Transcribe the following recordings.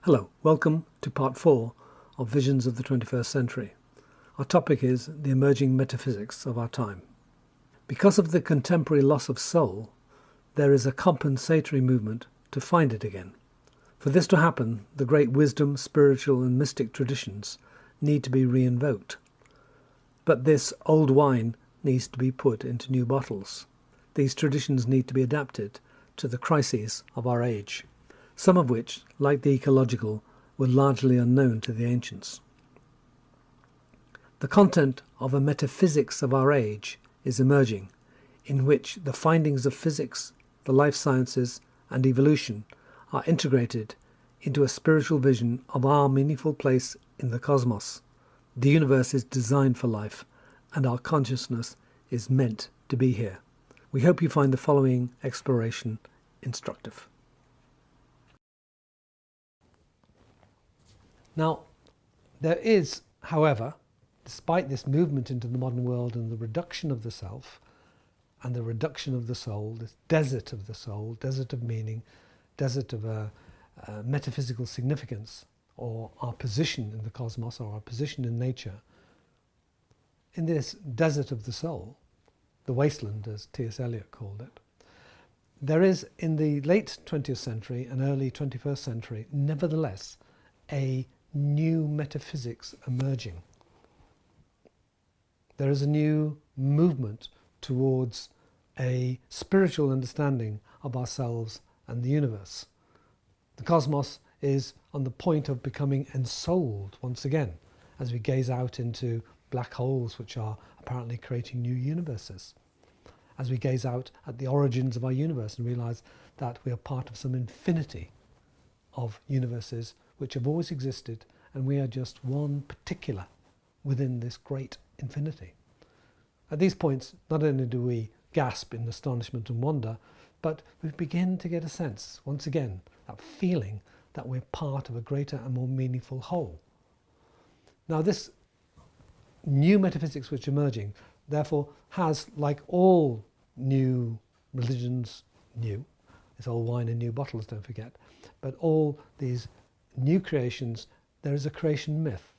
Hello, welcome to part 4 of Visions of the 21st Century. Our topic is the emerging metaphysics of our time. Because of the contemporary loss of soul, there is a compensatory movement to find it again. For this to happen, the great wisdom, spiritual and mystic traditions need to be re-invoked. But this old wine needs to be put into new bottles. These traditions need to be adapted to the crises of our age, some of which, like the ecological, were largely unknown to the ancients. The content of a metaphysics of our age is emerging, in which the findings of physics, the life sciences, and evolution are integrated into a spiritual vision of our meaningful place in the cosmos. The universe is designed for life, and our consciousness is meant to be here. We hope you find the following exploration instructive. Now, there is, however, despite this movement into the modern world and the reduction of the self and the reduction of the soul, this desert of the soul, desert of meaning, desert of metaphysical significance, or our position in the cosmos or our position in nature, in this desert of the soul, the wasteland as T.S. Eliot called it, there is in the late 20th century and early 21st century nevertheless a new metaphysics emerging. There is a new movement towards a spiritual understanding of ourselves and the universe. The cosmos is on the point of becoming ensouled once again as we gaze out into black holes which are apparently creating new universes. As we gaze out at the origins of our universe and realise that we are part of some infinity of universes which have always existed, and we are just one particular within this great infinity. At these points, not only do we gasp in astonishment and wonder, but we begin to get a sense, once again, that feeling that we're part of a greater and more meaningful whole. Now, this new metaphysics which is emerging, therefore, has, like all new religions, it's old wine in new bottles, don't forget, but all these new creations, there is a creation myth,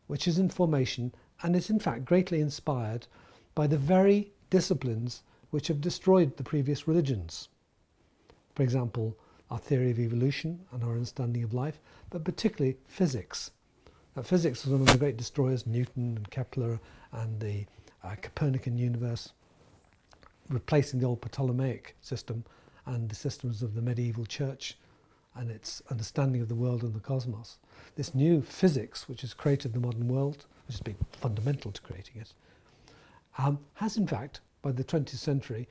which is in formation and is in fact greatly inspired by the very disciplines which have destroyed the previous religions. For example, our theory of evolution and our understanding of life, but particularly physics. Now, physics was one of the great destroyers, Newton and Kepler and the Copernican universe, replacing the old Ptolemaic system and the systems of the medieval church and its understanding of the world and the cosmos. This new physics, which has created the modern world, which has been fundamental to creating it, has in fact, by the 20th century,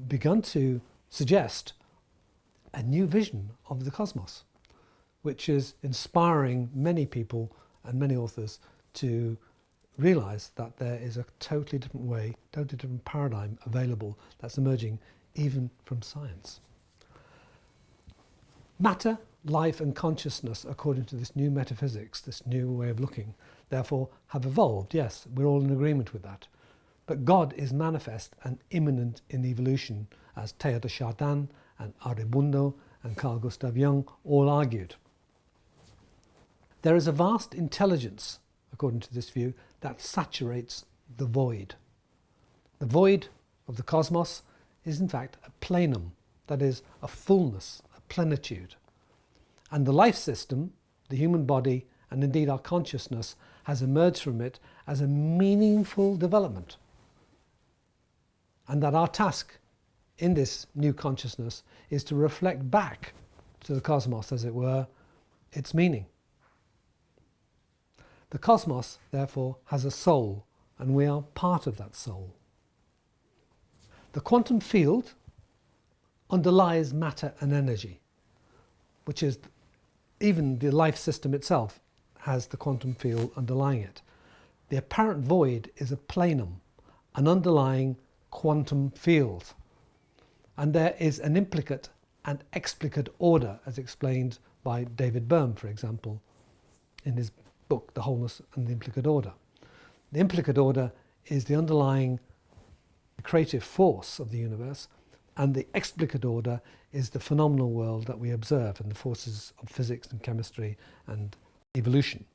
begun to suggest a new vision of the cosmos, which is inspiring many people and many authors to realise that there is a totally different way, totally different paradigm available that's emerging even from science. Matter, life and consciousness, according to this new metaphysics, this new way of looking, therefore have evolved. Yes, we're all in agreement with that. But God is manifest and immanent in evolution, as Teilhard de Chardin and Aribundo and Carl Gustav Jung all argued. There is a vast intelligence, according to this view, that saturates the void. The void of the cosmos is in fact a plenum, that is, a fullness, a plenitude. And the life system, the human body, and indeed our consciousness, has emerged from it as a meaningful development. And that our task in this new consciousness is to reflect back to the cosmos, as it were, its meaning. The cosmos, therefore, has a soul, and we are part of that soul. The quantum field underlies matter and energy, which is even the life system itself has the quantum field underlying it. The apparent void is a plenum, an underlying quantum field. And there is an implicate and explicate order, as explained by David Bohm, for example, in his book, The Wholeness and the Implicate Order. The implicate order is the underlying creative force of the universe, And the explicate order is the phenomenal world that we observe and the forces of physics and chemistry and evolution.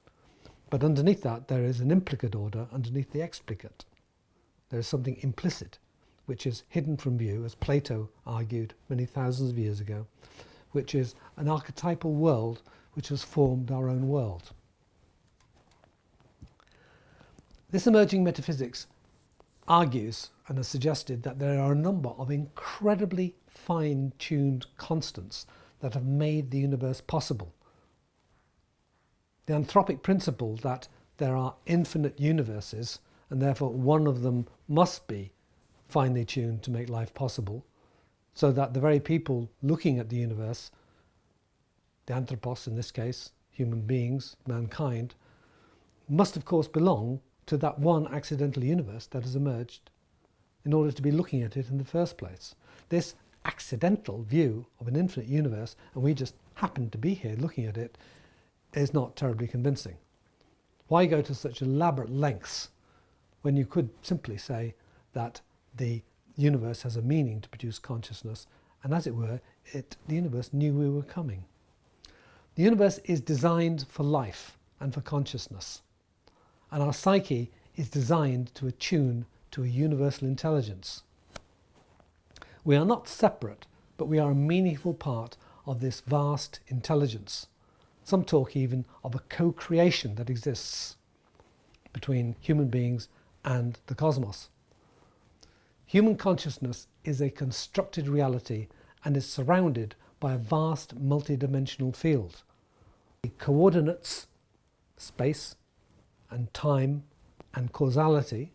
But underneath that, there is an implicate order underneath the explicate. There is something implicit, which is hidden from view, as Plato argued many thousands of years ago, which is an archetypal world which has formed our own world. This emerging metaphysics argues and has suggested that there are a number of incredibly fine-tuned constants that have made the universe possible. The anthropic principle that there are infinite universes and therefore one of them must be finely tuned to make life possible, so that the very people looking at the universe, the anthropos in this case, human beings, mankind, must of course belong to that one accidental universe that has emerged in order to be looking at it in the first place. This accidental view of an infinite universe, and we just happen to be here looking at it, is not terribly convincing. Why go to such elaborate lengths when you could simply say that the universe has a meaning to produce consciousness, and as it were, the universe knew we were coming. The universe is designed for life and for consciousness, and our psyche is designed to attune to a universal intelligence. We are not separate, but we are a meaningful part of this vast intelligence. Some talk even of a co-creation that exists between human beings and the cosmos. Human consciousness is a constructed reality and is surrounded by a vast multidimensional field. The coordinates, space and time and causality,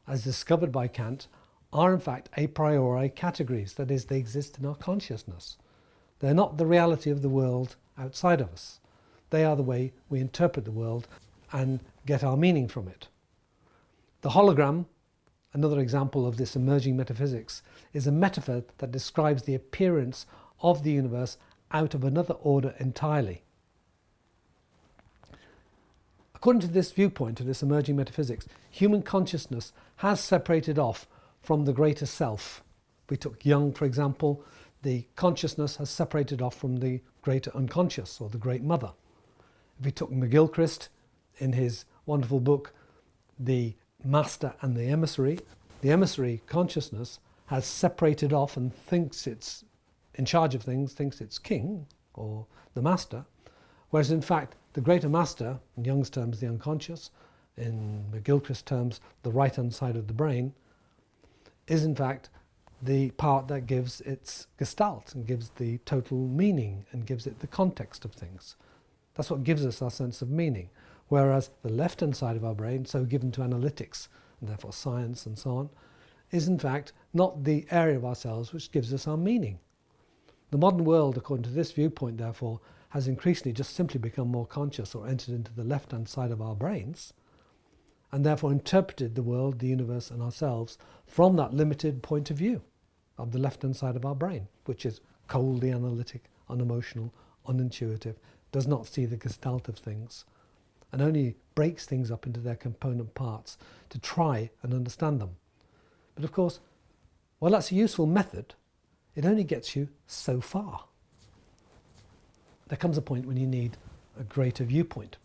as discovered by Kant, are in fact a priori categories, that is, they exist in our consciousness. They're not the reality of the world outside of us. They are the way we interpret the world and get our meaning from it. The hologram, another example of this emerging metaphysics, is a metaphor that describes the appearance of the universe out of another order entirely. According to this viewpoint of this emerging metaphysics, human consciousness has separated off from the greater self. We took Jung, for example. The consciousness has separated off from the greater unconscious, or the great mother. If we took McGilchrist in his wonderful book, The Master and the emissary consciousness has separated off and thinks it's in charge of things, thinks it's king, or the master, whereas in fact the greater master, in Jung's terms the unconscious, in McGilchrist's terms the right-hand side of the brain, is in fact the part that gives its gestalt and gives the total meaning and gives it the context of things. That's what gives us our sense of meaning. Whereas the left-hand side of our brain, so given to analytics and therefore science and so on, is in fact not the area of ourselves which gives us our meaning. The modern world, according to this viewpoint, therefore, has increasingly just simply become more conscious or entered into the left-hand side of our brains, and therefore interpreted the world, the universe and ourselves from that limited point of view of the left-hand side of our brain, which is coldly analytic, unemotional, unintuitive, does not see the gestalt of things, and only breaks things up into their component parts to try and understand them. But of course, while that's a useful method, it only gets you so far. There comes a point when you need a greater viewpoint.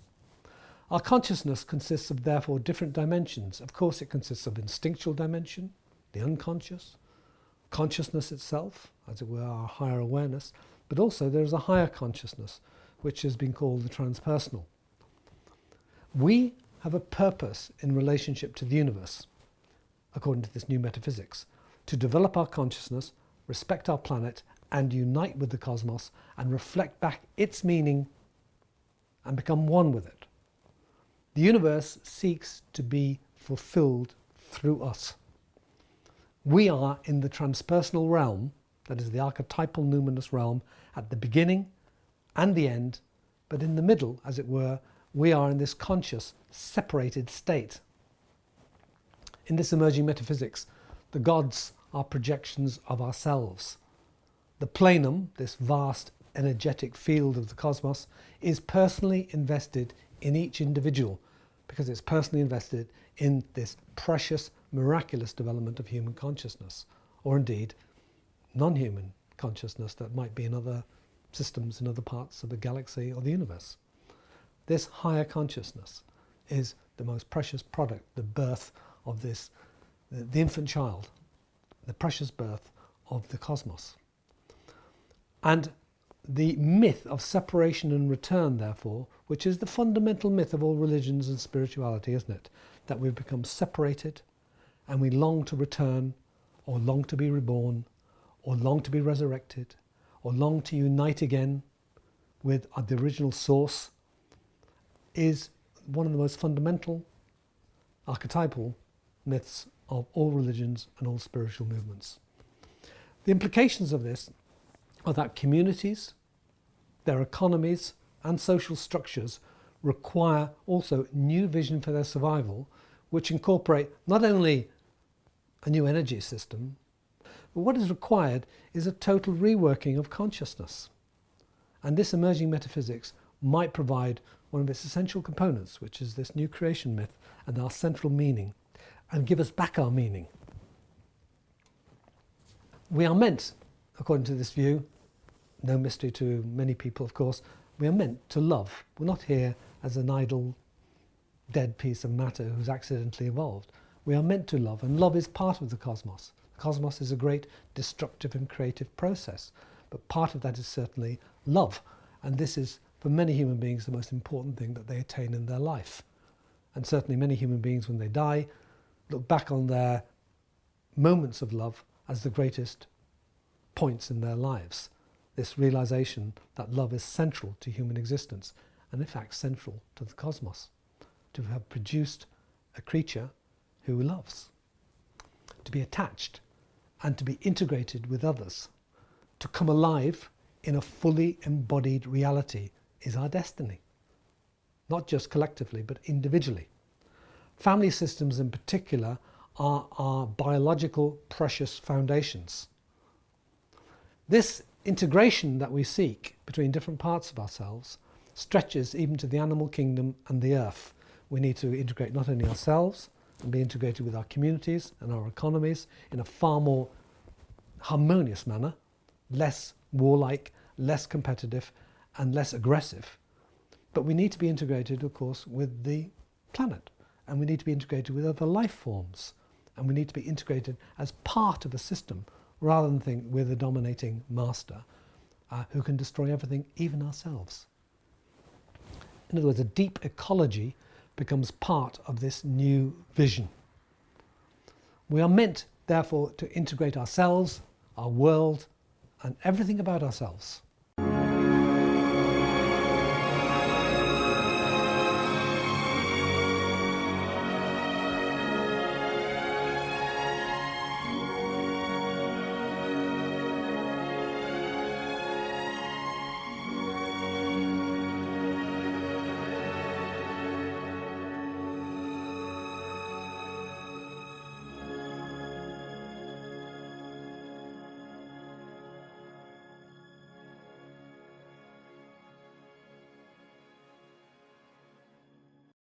Our consciousness consists of therefore different dimensions. Of course it consists of instinctual dimension, the unconscious, consciousness itself, as it were, our higher awareness, but also there is a higher consciousness, which has been called the transpersonal. We have a purpose in relationship to the universe, according to this new metaphysics, to develop our consciousness, respect our planet, and unite with the cosmos and reflect back its meaning and become one with it. The universe seeks to be fulfilled through us. We are in the transpersonal realm, that is the archetypal numinous realm, at the beginning and the end, but in the middle, as it were, we are in this conscious, separated state. In this emerging metaphysics, the gods are projections of ourselves. The plenum, this vast energetic field of the cosmos, is personally invested in each individual because it's personally invested in this precious, miraculous development of human consciousness, or indeed non-human consciousness that might be in other systems in other parts of the galaxy or the universe. This higher consciousness is the most precious product, the birth of this, the infant child, the precious birth of the cosmos. And the myth of separation and return, therefore, which is the fundamental myth of all religions and spirituality, isn't it? That we've become separated and we long to return, or long to be reborn, or long to be resurrected, or long to unite again with the original source, is one of the most fundamental archetypal myths of all religions and all spiritual movements. The implications of this are that communities, their economies and social structures require also new vision for their survival, which incorporate not only a new energy system, but what is required is a total reworking of consciousness. And this emerging metaphysics might provide one of its essential components, which is this new creation myth and our central meaning, and give us back our meaning. We are meant, according to this view, no mystery to many people of course, we are meant to love. We're not here as an idle, dead piece of matter who's accidentally evolved. We are meant to love, and love is part of the cosmos. The cosmos is a great destructive and creative process, but part of that is certainly love, and this is, for many human beings, the most important thing that they attain in their life. And certainly many human beings, when they die, look back on their moments of love as the greatest points in their lives. This realization that love is central to human existence, and in fact central to the cosmos, to have produced a creature who loves, to be attached and to be integrated with others, to come alive in a fully embodied reality is our destiny, not just collectively but individually. Family systems in particular are our biological precious foundations. This integration that we seek between different parts of ourselves stretches even to the animal kingdom and the earth. We need to integrate not only ourselves and be integrated with our communities and our economies in a far more harmonious manner, less warlike, less competitive and less aggressive. But we need to be integrated, of course, with the planet, and we need to be integrated with other life forms, and we need to be integrated as part of a system rather than think we're the dominating master who can destroy everything, even ourselves. In other words, a deep ecology becomes part of this new vision. We are meant, therefore, to integrate ourselves, our world, and everything about ourselves